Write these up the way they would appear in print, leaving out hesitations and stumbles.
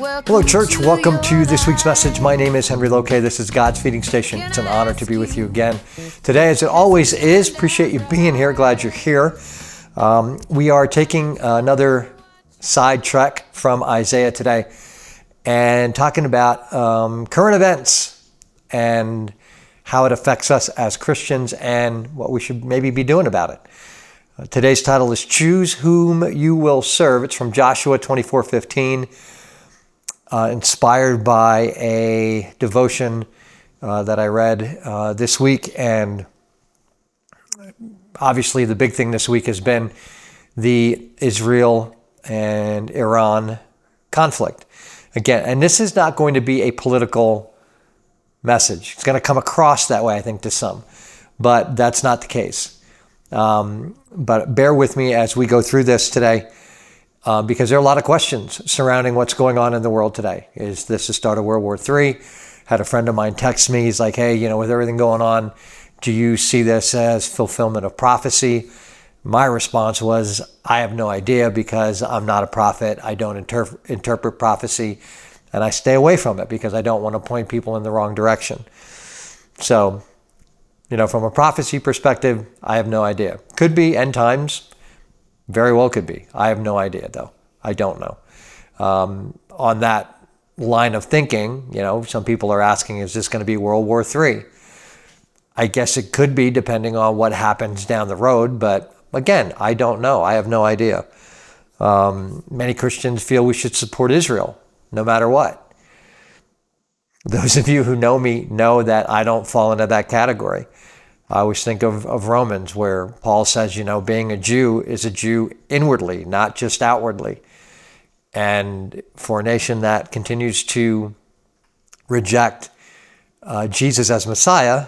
Hello, church. Welcome to this week's message. My name is Henry Loke. This is God's Feeding Station. It's an honor to be with you again today, as it always is. Appreciate you being here. Glad you're here. We are taking another side trek from Isaiah today and talking about current events and how it affects us as Christians and what we should maybe be doing about it. Today's title is Choose Whom You Will Serve. It's from Joshua 24:15, inspired by a devotion that I read this week. And obviously the big thing this week has been the Israel and Iran conflict. Again, and this is not going to be a political message. It's going to come across that way, I think, to some, but that's not the case. But bear with me as we go through this today, because there are a lot of questions surrounding what's going on in the world today. Is this the start of World War III? Had a friend of mine text me. He's like, hey, with everything going on, do you see this as fulfillment of prophecy? My response was, I have no idea, because I'm not a prophet. I don't interpret prophecy, and I stay away from it because I don't want to point people in the wrong direction. So, from a prophecy perspective, I have no idea. Could be end times. Very well could be. I have no idea, though. I don't know. On that line of thinking, some people are asking, is this going to be World War III? I guess it could be, depending on what happens down the road. But again, I don't know. I have no idea. Many Christians feel we should support Israel, no matter what. Those of you who know me know that I don't fall into that category. I always think of Romans, where Paul says, being a Jew is a Jew inwardly, not just outwardly. And for a nation that continues to reject Jesus as Messiah,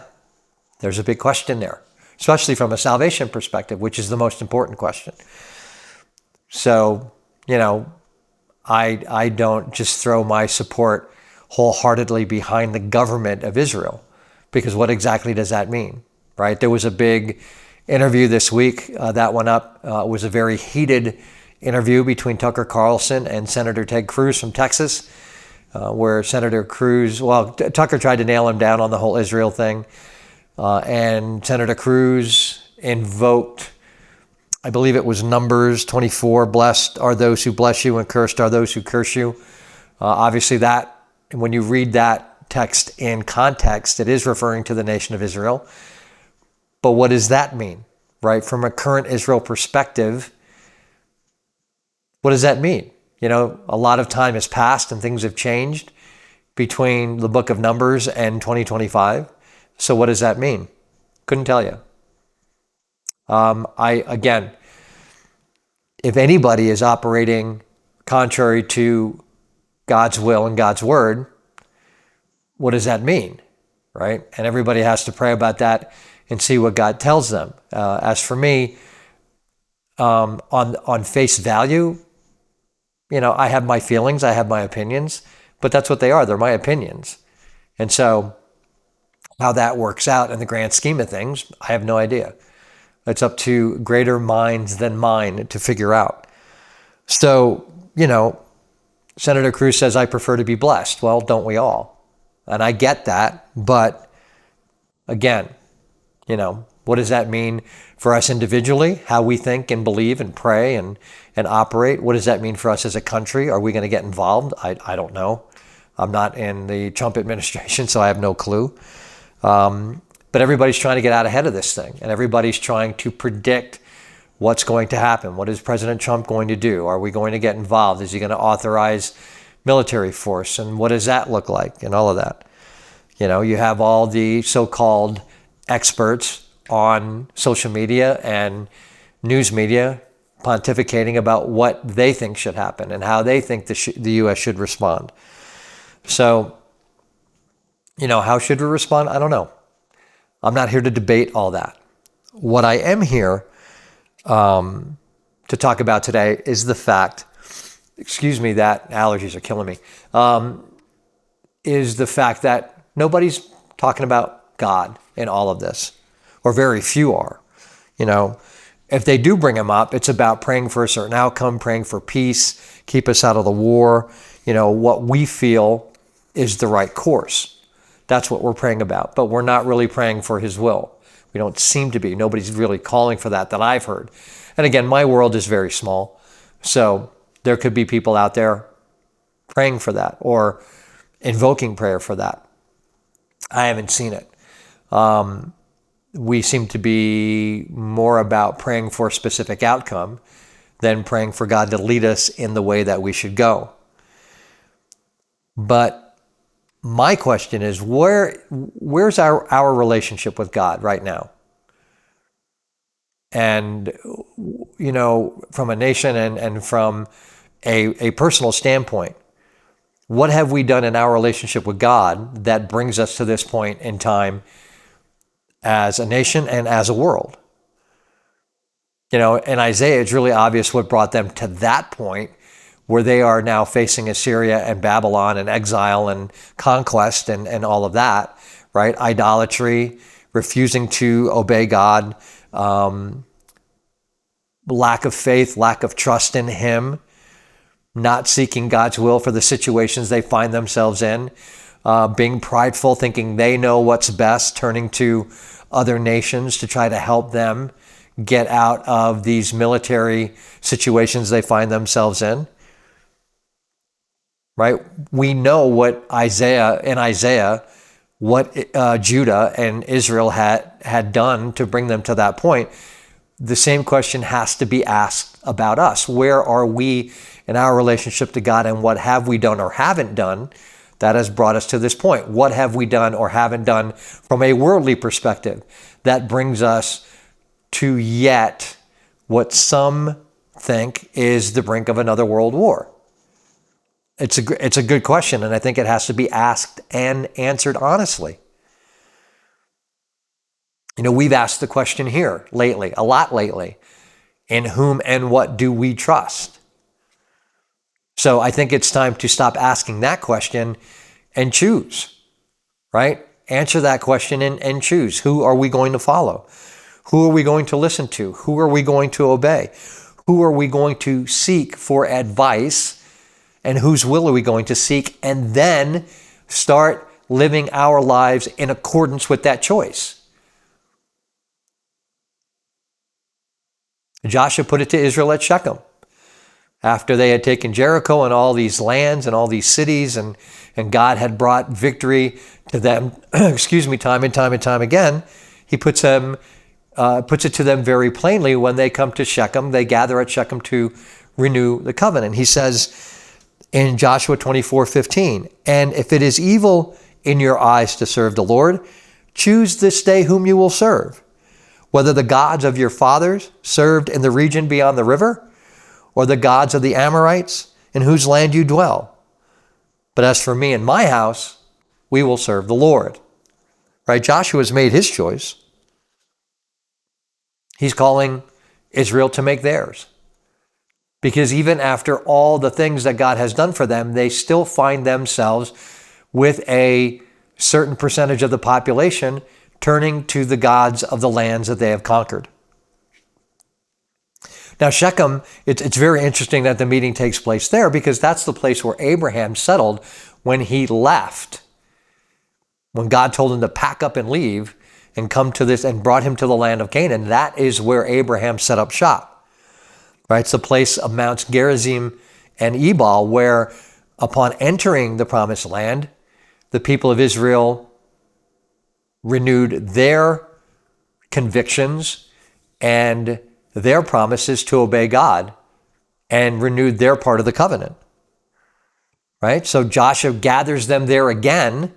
there's a big question there, especially from a salvation perspective, which is the most important question. So, I don't just throw my support wholeheartedly behind the government of Israel, because what exactly does that mean, right? There was a big interview this week that went up. It was a very heated interview between Tucker Carlson and Senator Ted Cruz from Texas, where Senator Cruz, Tucker tried to nail him down on the whole Israel thing, and Senator Cruz invoked, I believe it was Numbers 24, blessed are those who bless you and cursed are those who curse you. Obviously that, when you read that text in context, it is referring to the nation of Israel. But what does that mean, right? From a current Israel perspective, what does that mean? A lot of time has passed and things have changed between the book of Numbers and 2025. So what does that mean? Couldn't tell you. Again, if anybody is operating contrary to God's will and God's word, what does that mean, right? And everybody has to pray about that and see what God tells them. As for me, on face value, I have my feelings, I have my opinions, but that's what they are. They're my opinions. And so how that works out in the grand scheme of things, I have no idea. It's up to greater minds than mine to figure out. So, Senator Cruz says, I prefer to be blessed. Well, don't we all? And I get that. But again, what does that mean for us individually? How we think and believe and pray and operate? What does that mean for us as a country? Are we going to get involved? I don't know. I'm not in the Trump administration, so I have no clue. But everybody's trying to get out ahead of this thing. And everybody's trying to predict what's going to happen. What is President Trump going to do? Are we going to get involved? Is he going to authorize military force? And what does that look like? And all of that. You have all the so-called experts on social media and news media pontificating about what they think should happen and how they think the U.S. should respond. So, how should we respond? I don't know. I'm not here to debate all that. What I am here to talk about today is the fact, that allergies are killing me, is the fact that nobody's talking about God in all of this, or very few are. If they do bring him up, it's about praying for a certain outcome, praying for peace, keep us out of the war, what we feel is the right course. That's what we're praying about. But we're not really praying for his will. We don't seem to be. Nobody's really calling for that I've heard. And again, my world is very small. So there could be people out there praying for that or invoking prayer for that. I haven't seen it. We seem to be more about praying for a specific outcome than praying for God to lead us in the way that we should go. But my question is, where's our relationship with God right now? And, from a nation and from a personal standpoint, what have we done in our relationship with God that brings us to this point in time as a nation and as a world? In Isaiah, it's really obvious what brought them to that point where they are now facing Assyria and Babylon and exile and conquest and all of that, right? Idolatry, refusing to obey God, lack of faith, lack of trust in him, not seeking God's will for the situations they find themselves in, being prideful, thinking they know what's best, turning to other nations to try to help them get out of these military situations they find themselves in. Right? We know what Isaiah, what Judah and Israel had done to bring them to that point. The same question has to be asked about us. Where are we in our relationship to God, and what have we done or haven't done that has brought us to this point? What have we done or haven't done from a worldly perspective that brings us to yet what some think is the brink of another world war? It's a good question, and I think it has to be asked and answered honestly. We've asked the question here lately, a lot lately, in whom and what do we trust? So I think it's time to stop asking that question and choose, right? Answer that question and choose. Who are we going to follow? Who are we going to listen to? Who are we going to obey? Who are we going to seek for advice? And whose will are we going to seek? And then start living our lives in accordance with that choice. Joshua put it to Israel at Shechem. After they had taken Jericho and all these lands and all these cities, and God had brought victory to them, time and time again, he puts it to them very plainly when they come to Shechem. They gather at Shechem to renew the covenant. He says in Joshua 24:15, "And if it is evil in your eyes to serve the Lord, choose this day whom you will serve, whether the gods of your fathers served in the region beyond the river, or the gods of the Amorites in whose land you dwell. But as for me and my house, we will serve the Lord." Right? Joshua's made his choice. He's calling Israel to make theirs. Because even after all the things that God has done for them, they still find themselves with a certain percentage of the population turning to the gods of the lands that they have conquered. Now, Shechem, it's very interesting that the meeting takes place there, because that's the place where Abraham settled when he left. When God told him to pack up and leave and come to this and brought him to the land of Canaan, that is where Abraham set up shop. Right? It's the place of Mounts Gerizim and Ebal, where upon entering the promised land, the people of Israel renewed their convictions and their promises to obey God and renewed their part of the covenant. Right? So Joshua gathers them there again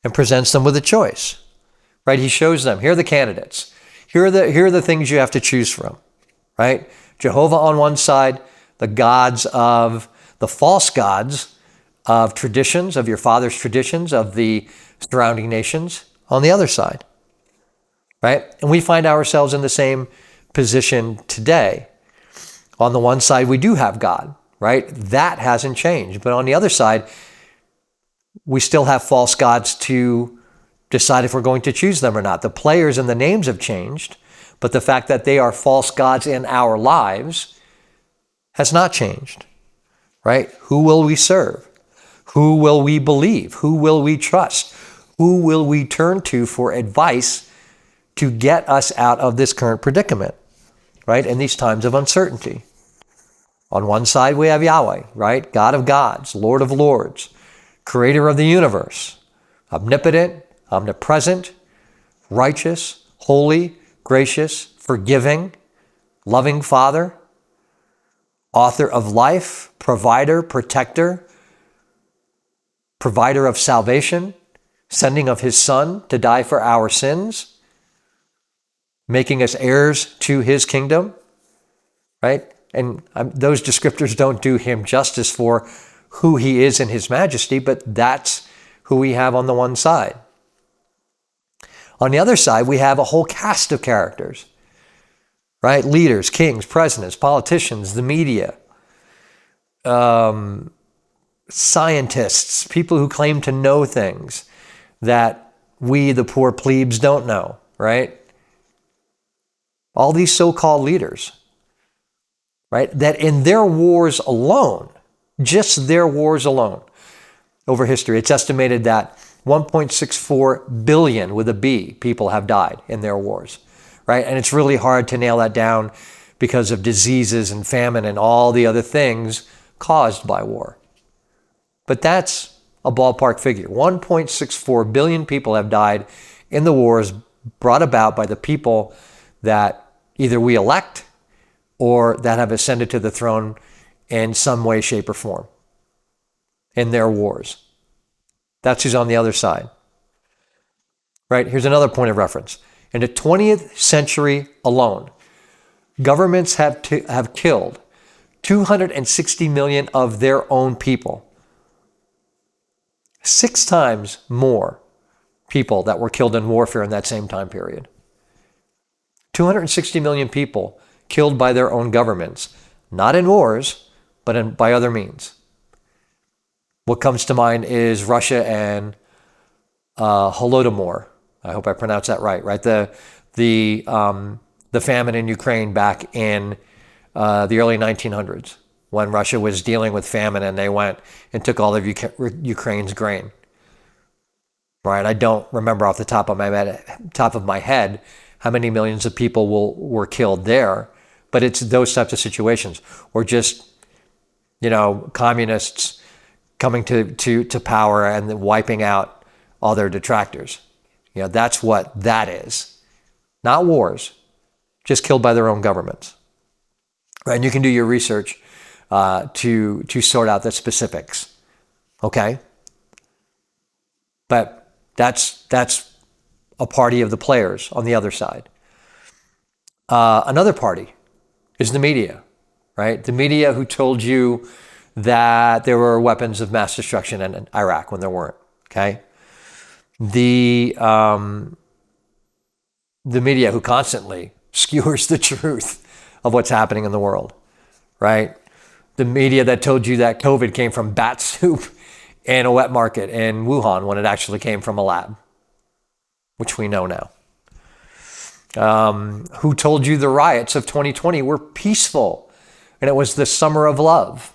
and presents them with a choice. Right? He shows them, here are the candidates. Here are the things you have to choose from. Right? Jehovah on one side, the gods of the false gods of traditions, of your father's traditions, of the surrounding nations on the other side. Right? And we find ourselves in the same position today. On the one side, we do have God, right? That hasn't changed. But on the other side, we still have false gods to decide if we're going to choose them or not. The players and the names have changed, but the fact that they are false gods in our lives has not changed. right? Who will we serve? Who will we believe? Who will we trust? Who will we turn to for advice to get us out of this current predicament, right? In these times of uncertainty. On one side, we have Yahweh, right? God of gods, Lord of lords, creator of the universe, omnipotent, omnipresent, righteous, holy, gracious, forgiving, loving Father, author of life, provider, protector, provider of salvation, sending of his Son to die for our sins, making us heirs to his kingdom, right? And those descriptors don't do him justice for who he is in his majesty, but that's who we have on the one side. On the other side, we have a whole cast of characters, right? Leaders, kings, presidents, politicians, the media, scientists, people who claim to know things that we, the poor plebes, don't know, right? All these so-called leaders, right? That in their wars alone, just their wars alone over history, it's estimated that 1.64 billion with a B people have died in their wars, right? And it's really hard to nail that down because of diseases and famine and all the other things caused by war. But that's a ballpark figure. 1.64 billion people have died in the wars brought about by the people that either we elect or that have ascended to the throne in some way, shape, or form in their wars. That's who's on the other side. Right? Here's another point of reference. In the 20th century alone, governments have killed 260 million of their own people. 6 times more people that were killed in warfare in that same time period. 260 million people killed by their own governments, not in wars, but by other means. What comes to mind is Russia and Holodomor. I hope I pronounced that right. Right, the famine in Ukraine back in the early 1900s, when Russia was dealing with famine and they went and took all of Ukraine's grain. Right, I don't remember off the top of my head how many millions of people were killed there, but it's those types of situations, or just communists coming to power and then wiping out all their detractors. That's what that is. Not wars, just killed by their own governments. Right? And you can do your research to sort out the specifics. Okay? But that's a party of the players on the other side. Another party is the media, right? The media who told you that there were weapons of mass destruction in Iraq when there weren't, okay? The media who constantly skewers the truth of what's happening in the world, right? The media that told you that COVID came from bat soup in a wet market in Wuhan when it actually came from a lab, which we know now. Who told you the riots of 2020 were peaceful and it was the summer of love,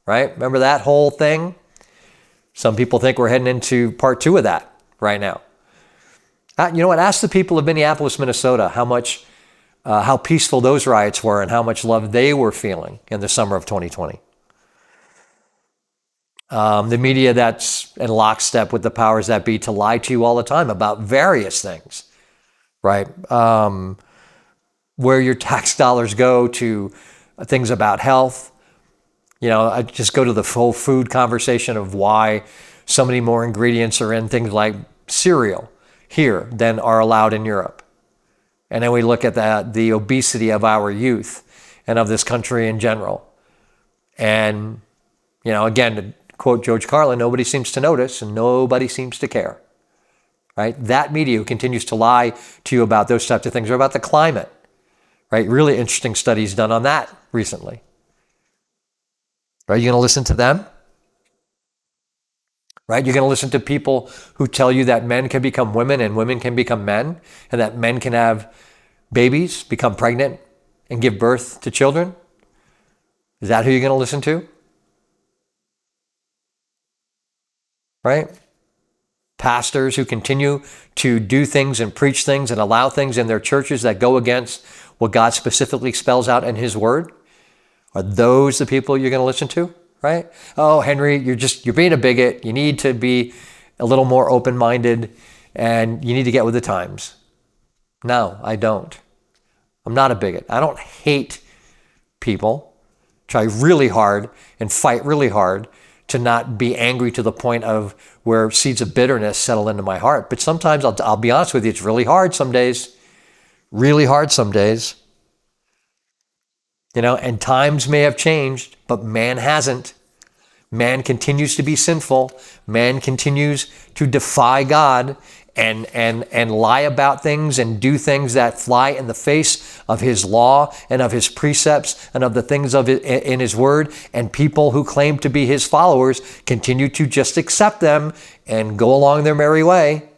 right? Remember that whole thing? Some people think we're heading into part 2 of that right now. You know what? Ask the people of Minneapolis, Minnesota, how peaceful those riots were and how much love they were feeling in the summer of 2020. The media that's in lockstep with the powers that be to lie to you all the time about various things, right? Where your tax dollars go to things about health. I just go to the full food conversation of why so many more ingredients are in things like cereal here than are allowed in Europe. And then we look at the obesity of our youth and of this country in general. And, again, to quote George Carlin, nobody seems to notice and nobody seems to care, right? That media who continues to lie to you about those types of things or about the climate, right? Really interesting studies done on that recently. Right? You're going to listen to them? Right? You're going to listen to people who tell you that men can become women and women can become men and that men can have babies, become pregnant, and give birth to children? Is that who you're going to listen to? right? Pastors who continue to do things and preach things and allow things in their churches that go against what God specifically spells out in his word. Are those the people you're going to listen to, right? Oh, Henry, you're being a bigot. You need to be a little more open-minded and you need to get with the times. No, I don't. I'm not a bigot. I don't hate people. Try really hard and fight really hard to not be angry to the point of where seeds of bitterness settle into my heart. But sometimes, I'll be honest with you, it's really hard some days. Really hard some days. And times may have changed, but man hasn't. Man continues to be sinful. Man continues to defy God and lie about things and do things that fly in the face of his law and of his precepts and of the things in his word. And people who claim to be his followers continue to just accept them and go along their merry way.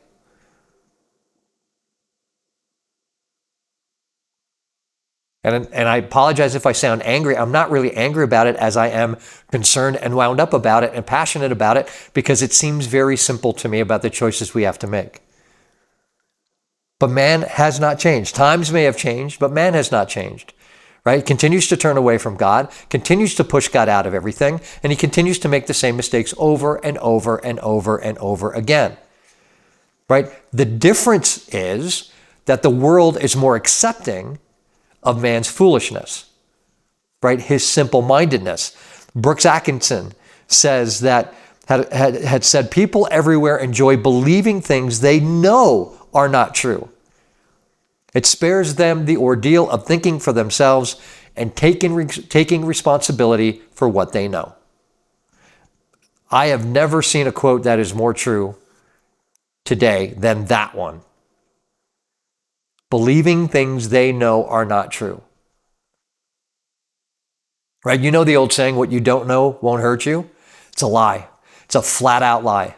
And I apologize if I sound angry. I'm not really angry about it as I am concerned and wound up about it and passionate about it because it seems very simple to me about the choices we have to make. But man has not changed. Times may have changed, but man has not changed, right? Continues to turn away from God, continues to push God out of everything, and he continues to make the same mistakes over and over and over and over again, right? The difference is that the world is more accepting of man's foolishness, right? His simple-mindedness. Brooks Atkinson says that had said people everywhere enjoy believing things they know are not true. It spares them the ordeal of thinking for themselves and taking responsibility for what they know. I have never seen a quote that is more true today than that one. Believing things they know are not true. Right? You know the old saying, what you don't know won't hurt you? It's a lie. It's a flat out lie.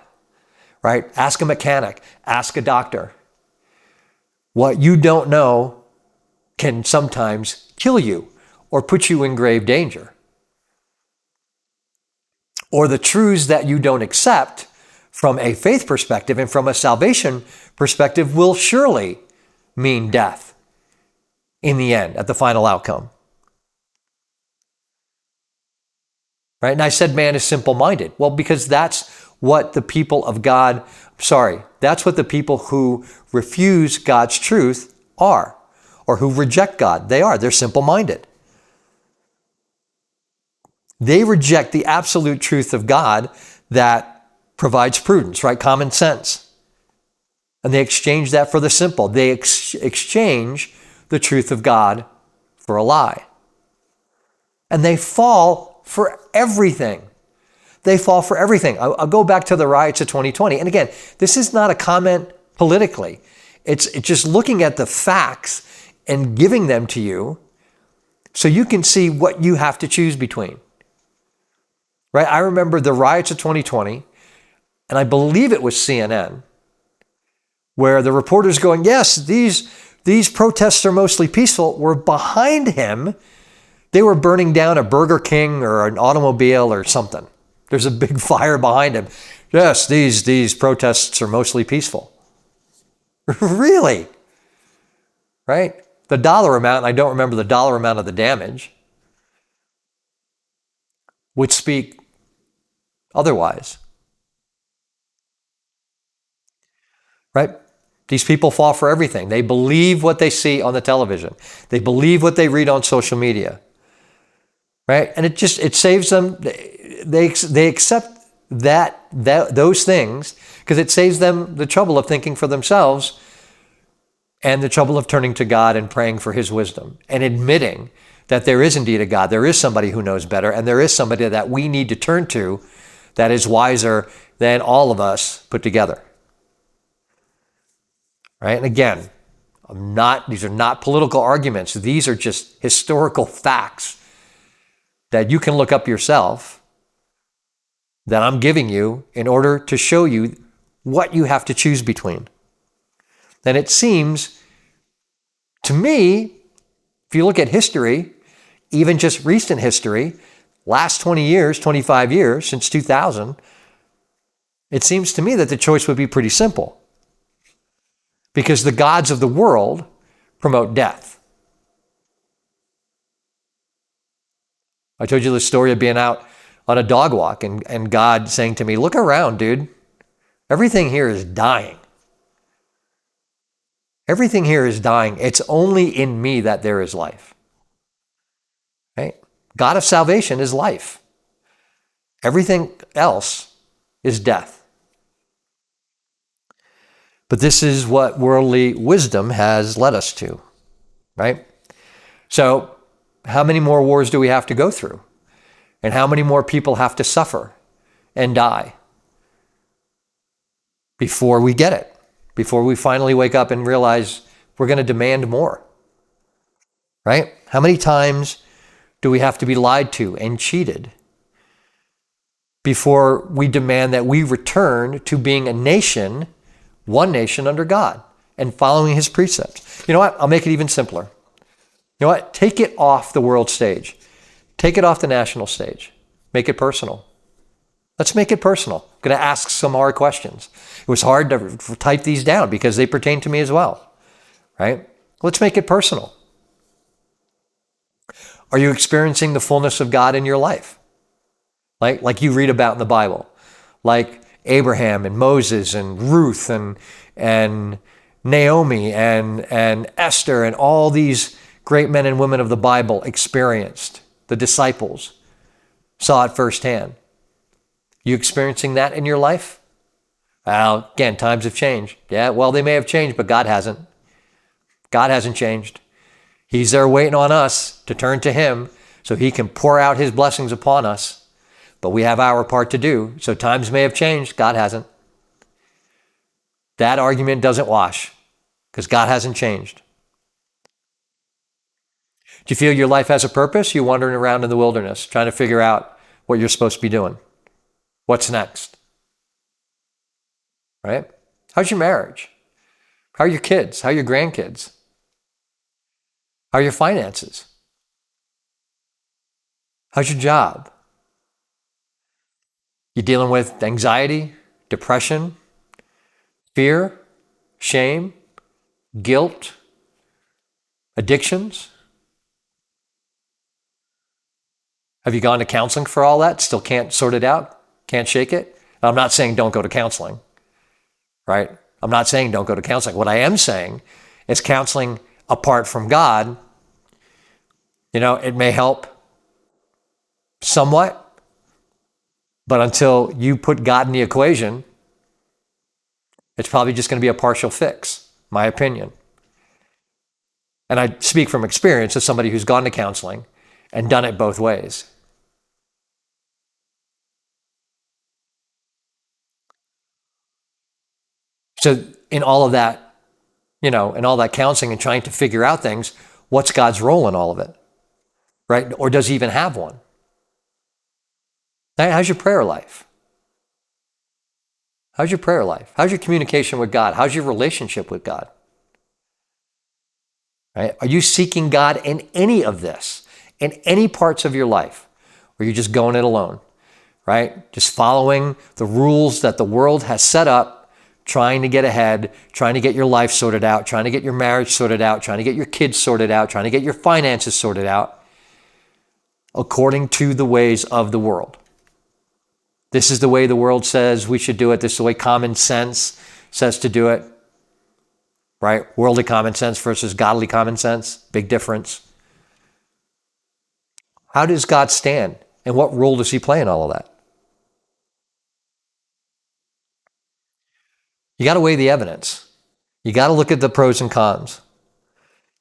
Right? Ask a mechanic. Ask a doctor. What you don't know can sometimes kill you or put you in grave danger. Or the truths that you don't accept from a faith perspective and from a salvation perspective will surely mean death in the end, at the final outcome. Right? And I said man is simple-minded. Well, because that's what the people of God, that's what the people who refuse God's truth are, or who reject God. They are. They're simple-minded. They reject the absolute truth of God that provides prudence, right? Common sense. And they exchange that for the simple. They exchange the truth of God for a lie. And they fall for everything. They fall for everything. I'll go back to the riots of 2020. And again, this is not a comment politically. It's just looking at the facts and giving them to you so you can see what you have to choose between. Right? I remember the riots of 2020, and I believe it was CNN, where the reporters going, yes, these protests are mostly peaceful, were behind him. They were burning down a Burger King or an automobile or something. There's a big fire behind him. Yes, these protests are mostly peaceful. Really? Right? The dollar amount, I don't remember the dollar amount of the damage, would speak otherwise. Right? These people fall for everything. They believe what they see on the television. They believe what they read on social media. Right? And it saves them. They accept those things because it saves them the trouble of thinking for themselves and the trouble of turning to God and praying for his wisdom and admitting that there is indeed a God. There is somebody who knows better, and there is somebody that we need to turn to that is wiser than all of us put together. Right? And again, these are not political arguments. These are just historical facts that you can look up yourself that I'm giving you in order to show you what you have to choose between. And it seems to me, if you look at history, even just recent history, last 20 years, 25 years, since 2000, It seems to me that the choice would be pretty simple, because the gods of the world promote death. I told you the story of being out on a dog walk and God saying to me, look around, dude. Everything here is dying. Everything here is dying. It's only in me that there is life. Right? God of salvation is life. Everything else is death. But this is what worldly wisdom has led us to, right? So how many more wars do we have to go through? And how many more people have to suffer and die before we get it? Before we finally wake up and realize we're going to demand more, right? How many times do we have to be lied to and cheated before we demand that we return to being a nation, one nation under God, and following his precepts? You know what? I'll make it even simpler. You know what? Take it off the world stage. Take it off the national stage. Make it personal. Let's make it personal. I'm going to ask some hard questions. It was hard to type these down because they pertain to me as well, right? Let's make it personal. Are you experiencing the fullness of God in your life? Like you read about in the Bible, like Abraham and Moses and Ruth and Naomi and Esther and all these great men and women of the Bible experienced. The disciples saw it firsthand. You experiencing that in your life? Well, again, times have changed. Yeah, well, they may have changed, but God hasn't. God hasn't changed. He's there waiting on us to turn to him so he can pour out his blessings upon us. But we have our part to do. So times may have changed. God hasn't. That argument doesn't wash because God hasn't changed. Do you feel your life has a purpose? You're wandering around in the wilderness trying to figure out what you're supposed to be doing. What's next? Right? How's your marriage? How are your kids? How are your grandkids? How are your finances? How's your job? You dealing with anxiety, depression, fear, shame, guilt, addictions? Have you gone to counseling for all that? Still can't sort it out? Can't shake it? I'm not saying don't go to counseling, right? I'm not saying don't go to counseling. What I am saying is counseling apart from God, it may help somewhat, but until you put God in the equation, it's probably just going to be a partial fix, my opinion. And I speak from experience as somebody who's gone to counseling and done it both ways. So in all of that, in all that counseling and trying to figure out things, what's God's role in all of it, right? Or does he even have one? How's your prayer life? How's your prayer life? How's your communication with God? How's your relationship with God? Right? Are you seeking God in any of this, in any parts of your life? Or are you just going it alone, right? Just following the rules that the world has set up, trying to get ahead, trying to get your life sorted out, trying to get your marriage sorted out, trying to get your kids sorted out, trying to get your finances sorted out, according to the ways of the world. This is the way the world says we should do it. This is the way common sense says to do it, right? Worldly common sense versus godly common sense, big difference. How does God stand? And what role does he play in all of that? You got to weigh the evidence. You got to look at the pros and cons.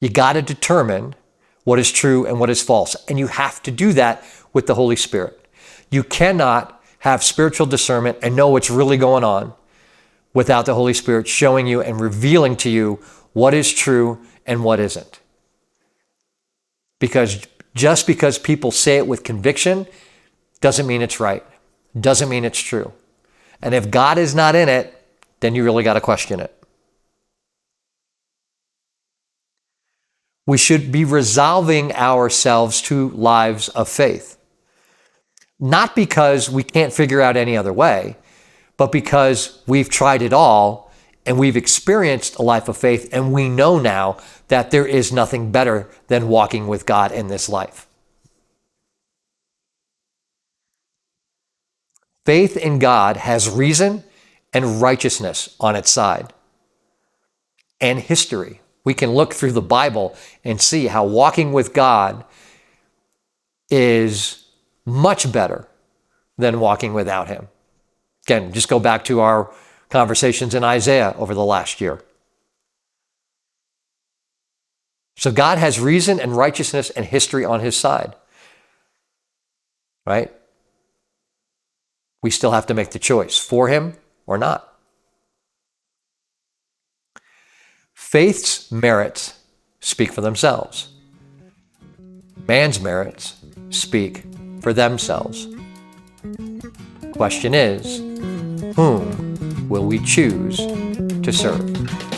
You got to determine what is true and what is false. And you have to do that with the Holy Spirit. You cannot have spiritual discernment and know what's really going on without the Holy Spirit showing you and revealing to you what is true and what isn't. Because just because people say it with conviction doesn't mean it's right. Doesn't mean it's true. And if God is not in it, then you really got to question it. We should be resolving ourselves to lives of faith. Not because we can't figure out any other way, but because we've tried it all and we've experienced a life of faith, and we know now that there is nothing better than walking with God in this life. Faith in God has reason and righteousness on its side, and history. We can look through the Bible and see how walking with God is much better than walking without him. Again, just go back to our conversations in Isaiah over the last year. So God has reason and righteousness and history on his side, right? We still have to make the choice for him or not. Faith's merits speak for themselves. Man's merits speak for themselves. Question is, whom will we choose to serve?